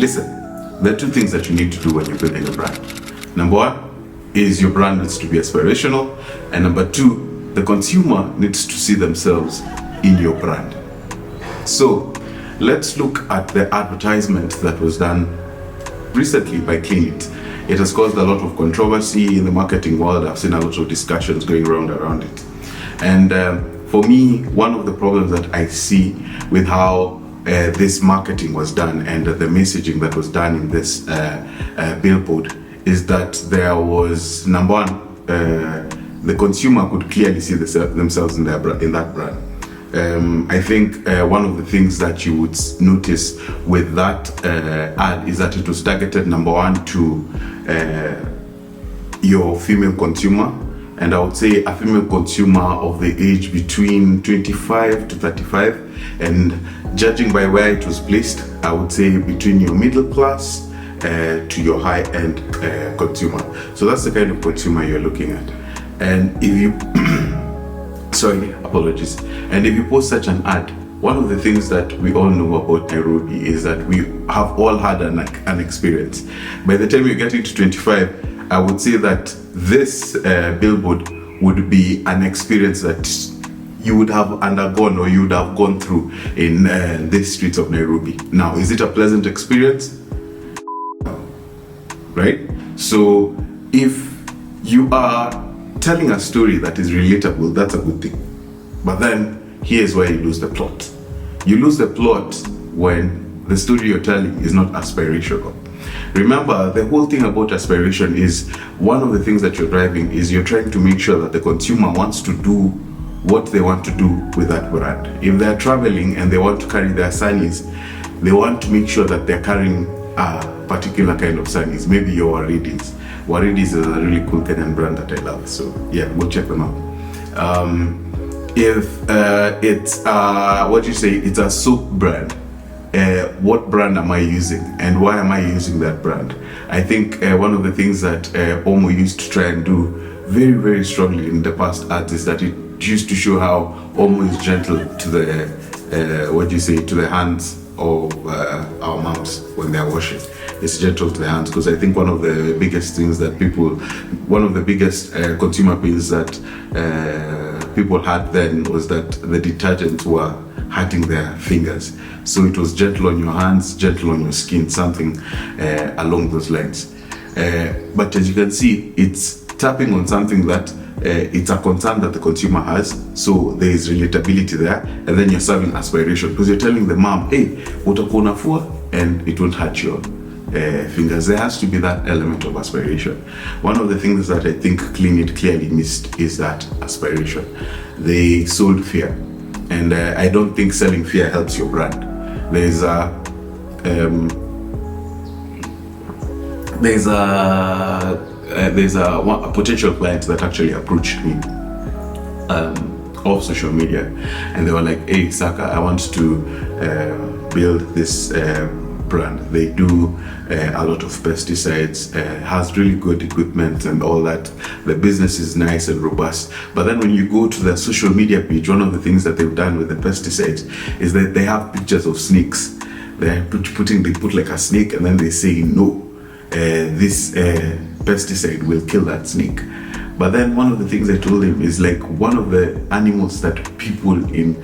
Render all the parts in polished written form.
listen, there are two things that you need to do when you're building a brand. Number one is your brand needs to be aspirational, and number two, the consumer needs to see themselves in your brand. So let's look at the advertisement that was done recently by Clean It. It has caused a lot of controversy in the marketing world. I've seen a lot of discussions going around it. And for me, one of the problems that I see with how this marketing was done and the messaging that was done in this billboard is that there was, number one, the consumer could clearly see themselves in that brand. I think one of the things that you would notice with that ad is that it was targeted, number one, to your female consumer. And I would say a female consumer of the age between 25 to 35. And judging by where it was placed, I would say between your middle class to your high-end consumer. So that's the kind of consumer you're looking at. And if you, sorry, apologies. And if you post such an ad, one of the things that we all know about Nairobi is that we have all had an experience. By the time you're getting to 25, I would say that this billboard would be an experience that you would have undergone or you would have gone through in the streets of Nairobi. Now, is it a pleasant experience? Right? So if you are telling a story that is relatable, that's a good thing. But then here's where you lose the plot. You lose the plot when the story you're telling is not aspirational. Remember, the whole thing about aspiration is one of the things that you're driving is you're trying to make sure that the consumer wants to do what they want to do with that brand. If they're traveling and they want to carry their sunnies, they want to make sure that they're carrying a particular kind of sunnies, maybe your Waridis. Waridis is a really cool Kenyan brand that I love, so yeah, go check them out. If it's it's a soap brand, what brand am I using and why am I using that brand? I think one of the things that Omo used to try and do very, very strongly in the past ads is that it used to show how Omo is gentle to the to the hands of our moms when they're washing. It's gentle to the hands, because I think one of the biggest things that consumer pains that people had then was that the detergents were hurting their fingers. So it was gentle on your hands, gentle on your skin, something along those lines. But as you can see, it's tapping on something that it's a concern that the consumer has. So there is relatability there, and then you're serving aspiration because you're telling the mom, hey, utakuwa unafua and it won't hurt your fingers. There has to be that element of aspiration. One of the things that I think Clean It clearly missed is that aspiration. They sold fear, and I don't think selling fear helps your brand. There's a potential client that actually approached me off social media, and they were like, hey Saka, I want to build this brand. They do a lot of pesticides, has really good equipment and all that. The business is nice and robust, but then when you go to their social media page, one of the things that they've done with the pesticides is that they have pictures of snakes. They put like a snake, and then they say no, this pesticide will kill that snake. But then one of the things I told him is like one of the animals that people in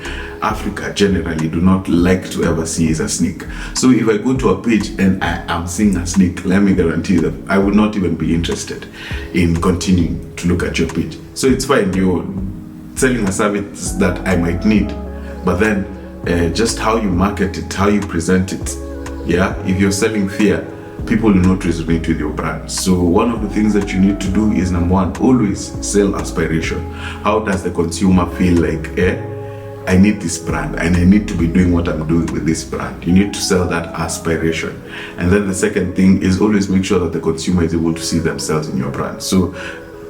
Africa generally do not like to ever see is a snake. So if I go to a page and I am seeing a snake, let me guarantee that I would not even be interested in continuing to look at your page. So it's fine, you're selling a service that I might need, but then just how you market it, how you present it, yeah, if you're selling fear, people will not resonate with your brand. So one of the things that you need to do is, number one, always sell aspiration. How does the consumer feel like, I need this brand and I need to be doing what I'm doing with this brand? You need to sell that aspiration. And then the second thing is always make sure that the consumer is able to see themselves in your brand. So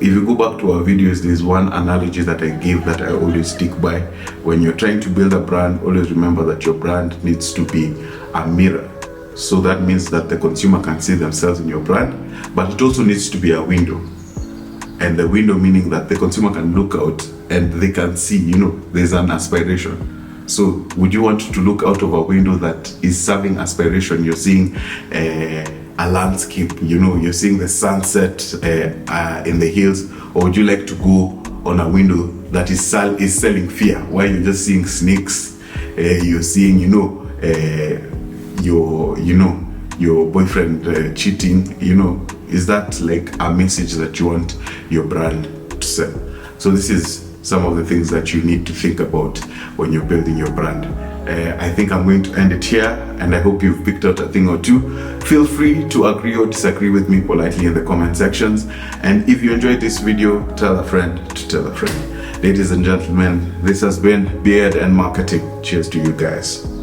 if you go back to our videos, there's one analogy that I give that I always stick by. When you're trying to build a brand, always remember that your brand needs to be a mirror. So that means that the consumer can see themselves in your brand, but it also needs to be a window. And the window meaning that the consumer can look out and they can see, there's an aspiration So would you want to look out of a window that is serving aspiration? You're seeing a landscape, you're seeing the sunset in the hills, or would you like to go on a window that is selling fear, while you're just seeing snakes, you're seeing your boyfriend cheating? Is that like a message that you want your brand to sell? So this is some of the things that you need to think about when you're building your brand. I think I'm going to end it here, and I hope you've picked out a thing or two. Feel free to agree or disagree with me politely in the comment sections. And if you enjoyed this video, tell a friend to tell a friend. Ladies and gentlemen, this has been Beard and Marketing. Cheers to you guys.